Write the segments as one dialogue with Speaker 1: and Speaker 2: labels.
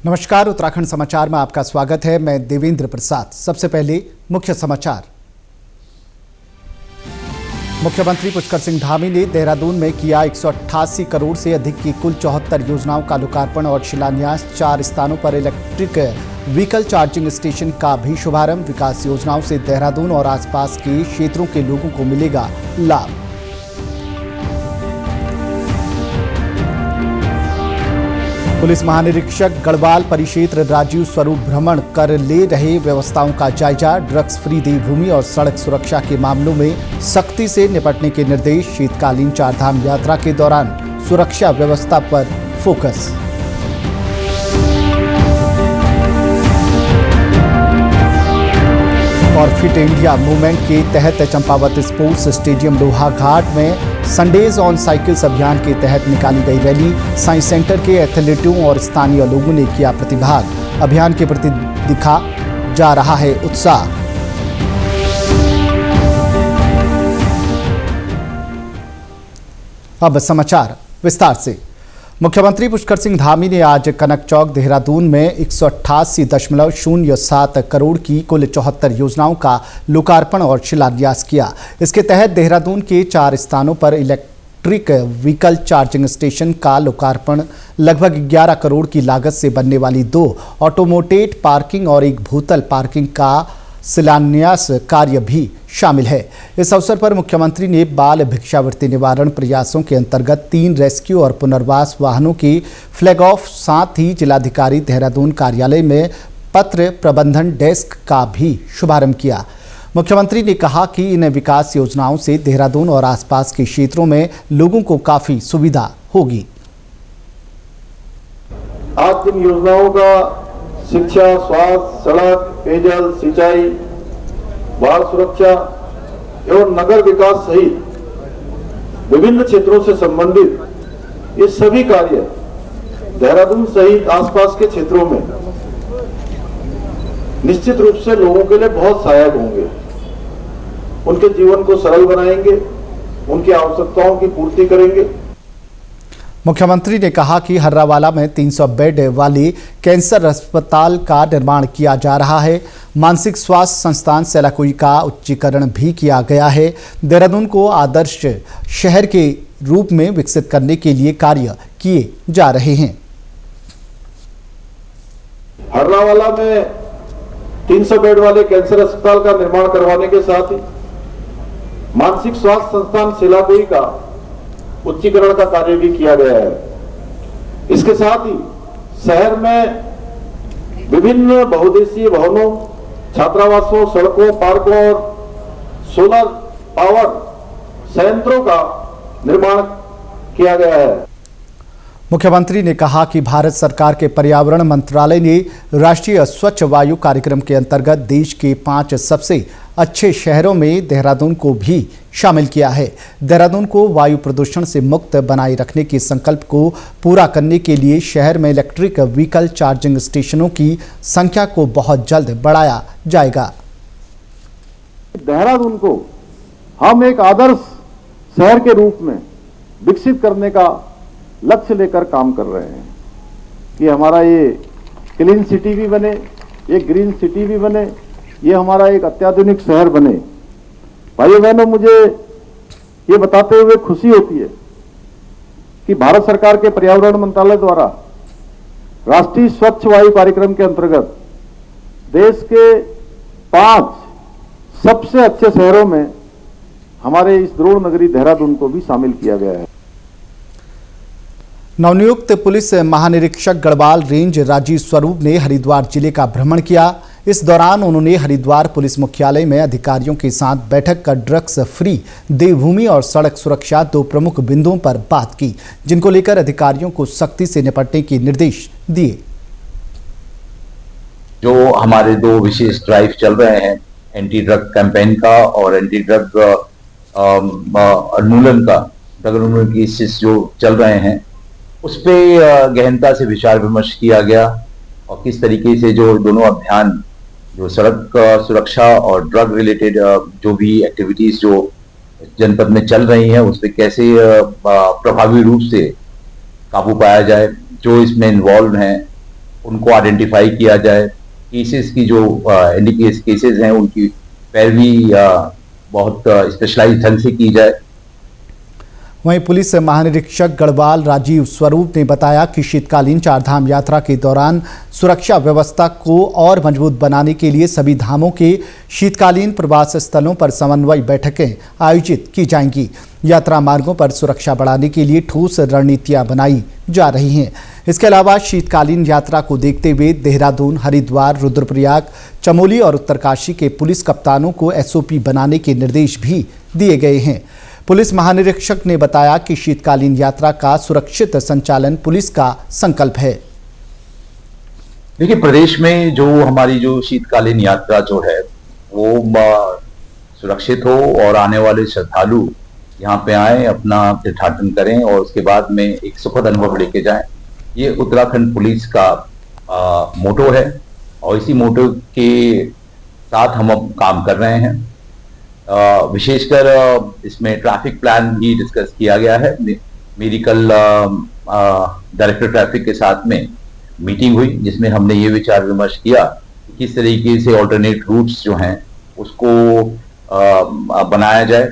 Speaker 1: नमस्कार, उत्तराखंड समाचार में आपका स्वागत है। मैं देवेंद्र प्रसाद। सबसे पहले मुख्य समाचार। मुख्यमंत्री पुष्कर सिंह धामी ने देहरादून में किया 188 करोड़ से अधिक की कुल 74 योजनाओं का लोकार्पण और शिलान्यास। 4 स्थानों पर इलेक्ट्रिक व्हीकल चार्जिंग स्टेशन का भी शुभारंभ। विकास योजनाओं से देहरादून और आसपास के क्षेत्रों के लोगों को मिलेगा लाभ। पुलिस महानिरीक्षक गढ़वाल परिक्षेत्र राजीव स्वरूप भ्रमण कर ले रहे व्यवस्थाओं का जायजा। ड्रग्स फ्री देवभूमि और सड़क सुरक्षा के मामलों में सख्ती से निपटने के निर्देश। शीतकालीन चारधाम यात्रा के दौरान सुरक्षा व्यवस्था पर फोकस। और फिट इंडिया मूवमेंट के तहत चंपावत स्पोर्ट्स स्टेडियम लोहाघाट में संडेज ऑन साइकिल्स अभियान के तहत निकाली गई रैली। साइंस सेंटर के एथलीटों और स्थानीय लोगों ने किया प्रतिभाग। अभियान के प्रति दिखा जा रहा है उत्साह। अब समाचार विस्तार से। मुख्यमंत्री पुष्कर सिंह धामी ने आज कनक चौक देहरादून में 188.07 करोड़ की कुल 74 योजनाओं का लोकार्पण और शिलान्यास किया। इसके तहत देहरादून के 4 स्थानों पर इलेक्ट्रिक व्हीकल चार्जिंग स्टेशन का लोकार्पण, लगभग 11 करोड़ की लागत से बनने वाली 2 ऑटोमोटेड पार्किंग और 1 भूतल पार्किंग का शिलान्यास कार्य भी शामिल है। इस अवसर पर मुख्यमंत्री ने बाल भिक्षावृत्ति निवारण प्रयासों के अंतर्गत 3 रेस्क्यू और पुनर्वास वाहनों की फ्लैग ऑफ, साथ ही जिलाधिकारी देहरादून कार्यालय में पत्र प्रबंधन डेस्क का भी शुभारंभ किया। मुख्यमंत्री ने कहा कि इन विकास योजनाओं से देहरादून और आसपास के क्षेत्रों में लोगों को काफी सुविधा होगी।
Speaker 2: आज इन योजनाओं का शिक्षा, स्वास्थ्य, सड़क, पेयजल, सिंचाई, बाढ़ सुरक्षा एवं नगर विकास सहित विभिन्न क्षेत्रों से संबंधित ये सभी कार्य देहरादून सहित आसपास के क्षेत्रों में निश्चित रूप से लोगों के लिए बहुत सहायक होंगे। उनके जीवन को सरल बनाएंगे, उनकी आवश्यकताओं की पूर्ति करेंगे।
Speaker 1: मुख्यमंत्री ने कहा कि हर्रावाला में 300 बेड वाली कैंसर अस्पताल का निर्माण किया जा रहा है। मानसिक स्वास्थ्य संस्थान सेलाकुई का उच्चीकरण भी किया गया है। देहरादून को आदर्श शहर के रूप में विकसित करने के लिए कार्य किए जा रहे हैं।
Speaker 2: हर्रावाला में 300 बेड वाले कैंसर अस्पताल का निर्माण करवाने के साथ ही मानसिक स्वास्थ्य संस्थान सेलाकुई का उच्चीकरण का कार्य भी किया गया है। इसके साथ ही शहर में विभिन्न बहुउद्देशीय भवनों, छात्रावासों, सड़कों, पार्कों और सोलर पावर संयंत्रों का निर्माण किया गया है।
Speaker 1: मुख्यमंत्री ने कहा कि भारत सरकार के पर्यावरण मंत्रालय ने राष्ट्रीय स्वच्छ वायु कार्यक्रम के अंतर्गत देश के 5 सबसे अच्छे शहरों में देहरादून को भी शामिल किया है। देहरादून को वायु प्रदूषण से मुक्त बनाए रखने के संकल्प को पूरा करने के लिए शहर में इलेक्ट्रिक व्हीकल चार्जिंग स्टेशनों की संख्या को बहुत जल्द बढ़ाया जाएगा।
Speaker 2: देहरादून को हम एक आदर्श शहर के रूप में विकसित करने का लक्ष्य लेकर काम कर रहे हैं कि हमारा ये क्लीन सिटी भी बने, एक ग्रीन सिटी भी बने, ये हमारा एक अत्याधुनिक शहर बने। भाइयों बहनों, मुझे ये बताते हुए खुशी होती है कि भारत सरकार के पर्यावरण मंत्रालय द्वारा राष्ट्रीय स्वच्छ वायु कार्यक्रम के अंतर्गत देश के 5 सबसे अच्छे शहरों में हमारे इस द्रोण नगरी देहरादून को भी शामिल किया गया है।
Speaker 1: नवनियुक्त पुलिस महानिरीक्षक गढ़वाल रेंज राजीव स्वरूप ने हरिद्वार जिले का भ्रमण किया। इस दौरान उन्होंने हरिद्वार पुलिस मुख्यालय में अधिकारियों के साथ बैठक कर ड्रग्स फ्री देवभूमि और सड़क सुरक्षा 2 प्रमुख बिंदुओं पर बात की, जिनको लेकर अधिकारियों को सख्ती से निपटने के निर्देश दिए।
Speaker 3: जो हमारे 2 विशेष ड्राइव चल रहे हैं, एंटी ड्रग कैंपेन का और एंटी ड्रग उन्मूलन का, ड्रग उन्मूलन की जो चल रहे हैं, उस पर गहनता से विचार विमर्श किया गया और किस तरीके से जो दोनों अभियान, जो सड़क सुरक्षा और ड्रग रिलेटेड जो भी एक्टिविटीज जो जनपद में चल रही हैं, उस पर कैसे प्रभावी रूप से काबू पाया जाए। जो इसमें इन्वॉल्व हैं उनको आइडेंटिफाई किया जाए, केसेस की जो एनडीपीएस केसेस हैं उनकी पैरवी बहुत स्पेशलाइज्ड ढंग से की जाए।
Speaker 1: वहीं पुलिस महानिरीक्षक गढ़वाल राजीव स्वरूप ने बताया कि शीतकालीन चारधाम यात्रा के दौरान सुरक्षा व्यवस्था को और मजबूत बनाने के लिए सभी धामों के शीतकालीन प्रवास स्थलों पर समन्वय बैठकें आयोजित की जाएंगी। यात्रा मार्गों पर सुरक्षा बढ़ाने के लिए ठोस रणनीतियां बनाई जा रही हैं। इसके अलावा शीतकालीन यात्रा को देखते हुए देहरादून, हरिद्वार, रुद्रप्रयाग, चमोली और उत्तरकाशी के पुलिस कप्तानों को एसओपी बनाने के निर्देश भी दिए गए हैं। पुलिस महानिरीक्षक ने बताया कि शीतकालीन यात्रा का सुरक्षित संचालन पुलिस का संकल्प है।
Speaker 3: देखिए, प्रदेश में जो हमारी जो शीतकालीन यात्रा जो है वो सुरक्षित हो और आने वाले श्रद्धालु यहाँ पे आए, अपना तीर्थाटन करें और उसके बाद में एक सुखद अनुभव लेके जाएं। ये उत्तराखंड पुलिस का मोटो है और इसी मोटो के साथ हम अब काम कर रहे हैं। विशेषकर इसमें ट्रैफिक प्लान भी डिस्कस किया गया है। मेरी कल डायरेक्टर ट्रैफिक के साथ में मीटिंग हुई जिसमें हमने ये विचार विमर्श किया कि किस तरीके से ऑल्टरनेट रूट्स जो हैं उसको बनाया जाए।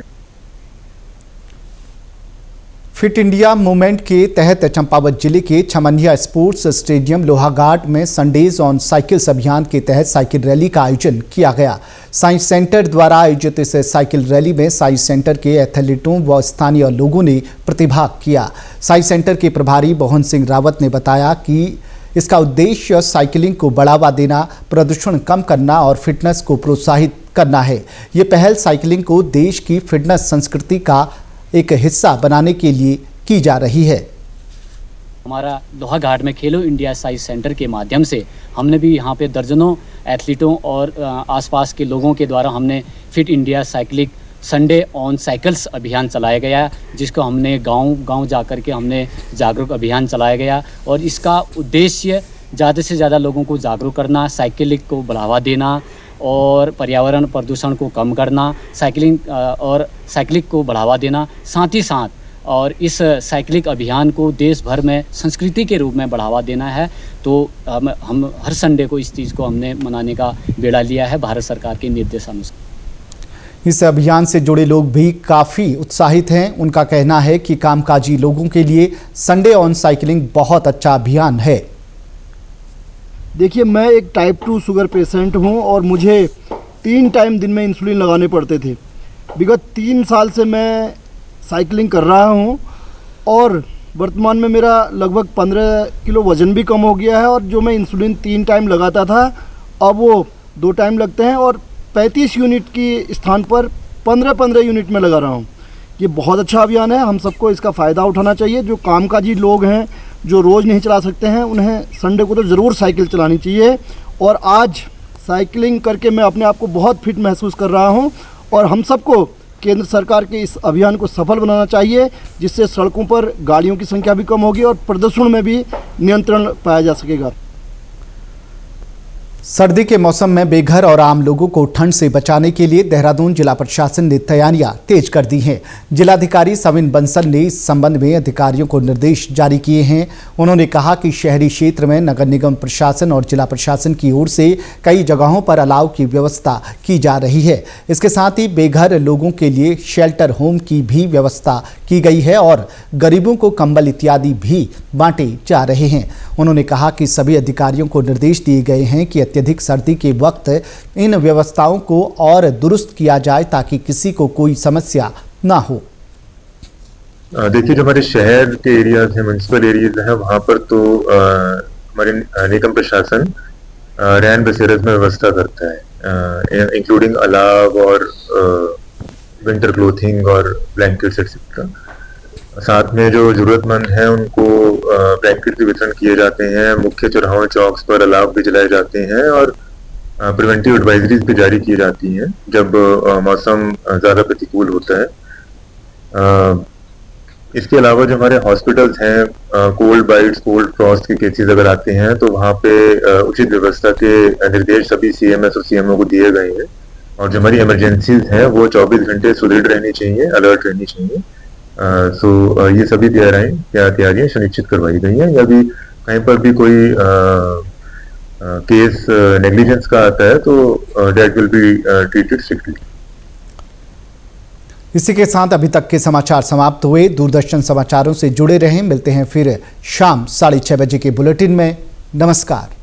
Speaker 1: फिट इंडिया मूवमेंट के तहत चंपावत जिले के छमनिया स्पोर्ट्स स्टेडियम लोहाघाट में संडेज ऑन साइकिल्स अभियान के तहत साइकिल रैली का आयोजन किया गया। साइंस सेंटर द्वारा आयोजित इस साइकिल रैली में साइंस सेंटर के एथलीटों व स्थानीय लोगों ने प्रतिभाग किया। साइंस सेंटर के प्रभारी मोहन सिंह रावत ने बताया कि इसका उद्देश्य साइकिलिंग को बढ़ावा देना, प्रदूषण कम करना और फिटनेस को प्रोत्साहित करना है। ये पहल साइकिलिंग को देश की फिटनेस संस्कृति का एक हिस्सा बनाने के लिए की जा रही है।
Speaker 4: हमारा लोहाघाट में खेलो इंडिया साइंस सेंटर के माध्यम से हमने भी यहाँ पे दर्जनों एथलीटों और आसपास के लोगों के द्वारा हमने fit India cycling Sunday on cycles अभियान चलाया गया, जिसको हमने गांव जा कर के हमने जागरूक अभियान चलाया गया। और इसका उद्देश्य ज़्यादा से ज़्यादा लोगों को जागरूक करना, साइकिलिंग को बढ़ावा देना और पर्यावरण प्रदूषण को कम करना, साइकिलिंग को बढ़ावा देना, साथ ही साथ और इस साइकिलिंग अभियान को देश भर में संस्कृति के रूप में बढ़ावा देना है। तो हम हर संडे को इस चीज़ को हमने मनाने का बेड़ा लिया है भारत सरकार के निर्देशानुसार।
Speaker 1: इस अभियान से जुड़े लोग भी काफ़ी उत्साहित हैं। उनका कहना है कि कामकाजी लोगों के लिए संडे ऑन साइकिलिंग बहुत अच्छा अभियान है।
Speaker 5: देखिए, मैं एक टाइप 2 शुगर पेशेंट हूं और मुझे 3 टाइम दिन में इंसुलिन लगाने पड़ते थे। विगत 3 साल से मैं साइकिलिंग कर रहा हूं और वर्तमान में मेरा लगभग 15 किलो वज़न भी कम हो गया है। और जो मैं इंसुलिन 3 टाइम लगाता था, अब वो 2 टाइम लगते हैं और 35 यूनिट की स्थान पर 15-15 यूनिट में लगा रहा हूं। ये बहुत अच्छा अभियान है, हम सबको इसका फ़ायदा उठाना चाहिए। जो कामकाजी लोग हैं, जो रोज़ नहीं चला सकते हैं, उन्हें संडे को तो ज़रूर साइकिल चलानी चाहिए। और आज साइकिलिंग करके मैं अपने आप को बहुत फिट महसूस कर रहा हूं और हम सबको केंद्र सरकार के इस अभियान को सफल बनाना चाहिए, जिससे सड़कों पर गाड़ियों की संख्या भी कम होगी और प्रदूषण में भी नियंत्रण पाया जा सकेगा।
Speaker 1: सर्दी के मौसम में बेघर और आम लोगों को ठंड से बचाने के लिए देहरादून जिला प्रशासन ने तैयारियां तेज कर दी हैं। जिलाधिकारी सविन बंसल ने इस संबंध में अधिकारियों को निर्देश जारी किए हैं। उन्होंने कहा कि शहरी क्षेत्र में नगर निगम प्रशासन और जिला प्रशासन की ओर से कई जगहों पर अलाव की व्यवस्था की जा रही है। इसके साथ ही बेघर लोगों के लिए शेल्टर होम की भी व्यवस्था की गई है और गरीबों को कंबल इत्यादि भी बांटे जा रहे हैं। उन्होंने कहा कि सभी अधिकारियों को निर्देश दिए गए हैं कि अत्यधिक सर्दी के वक्त इन व्यवस्थाओं को और दुरुस्त किया जाए ताकि किसी को कोई समस्या ना हो।
Speaker 6: देखिए, जो हमारे शहर के एरियाज हैं, म्युनिसिपल एरियाज हैं, वहाँ पर तो हमारे निगम प्रशासन रहन बसेरे में व्यवस्था करता है, इंक्लूडिंग अलाव और विंटर क्लोथिंग और ब्लैंकेट्स एक्सेट्रा। साथ में जो जरूरतमंद हैं उनको ब्लैंकेट भी वितरण किए जाते हैं। मुख्य चौराहों चौक्स पर अलाव भी जलाए जाते हैं और प्रिवेंटिव एडवाइजरीज भी जारी की जाती हैं जब मौसम ज़्यादा प्रतिकूल होता है। इसके अलावा जो हमारे हॉस्पिटल्स हैं, कोल्ड बाइट्स, कोल्ड फ्रॉस्ट के केसेस अगर आते हैं तो वहाँ पे उचित व्यवस्था के निर्देश सभी सीएमएस और सीएमओ को दिए गए हैं। और जो हमारी इमरजेंसीज हैं वो 24 घंटे सुदृढ़ रहनी चाहिए, अलर्ट रहनी चाहिए। ये सभी तैयारियां सुनिश्चित करवाई गई हैं। या भी कहीं पर भी कोई केस नेग्लिजेंस का आता है तो that will be treated strictly.
Speaker 1: इसी के साथ अभी तक के समाचार समाप्त हुए। दूरदर्शन समाचारों से जुड़े रहें। मिलते हैं फिर शाम 6:30 बजे के बुलेटिन में। नमस्कार।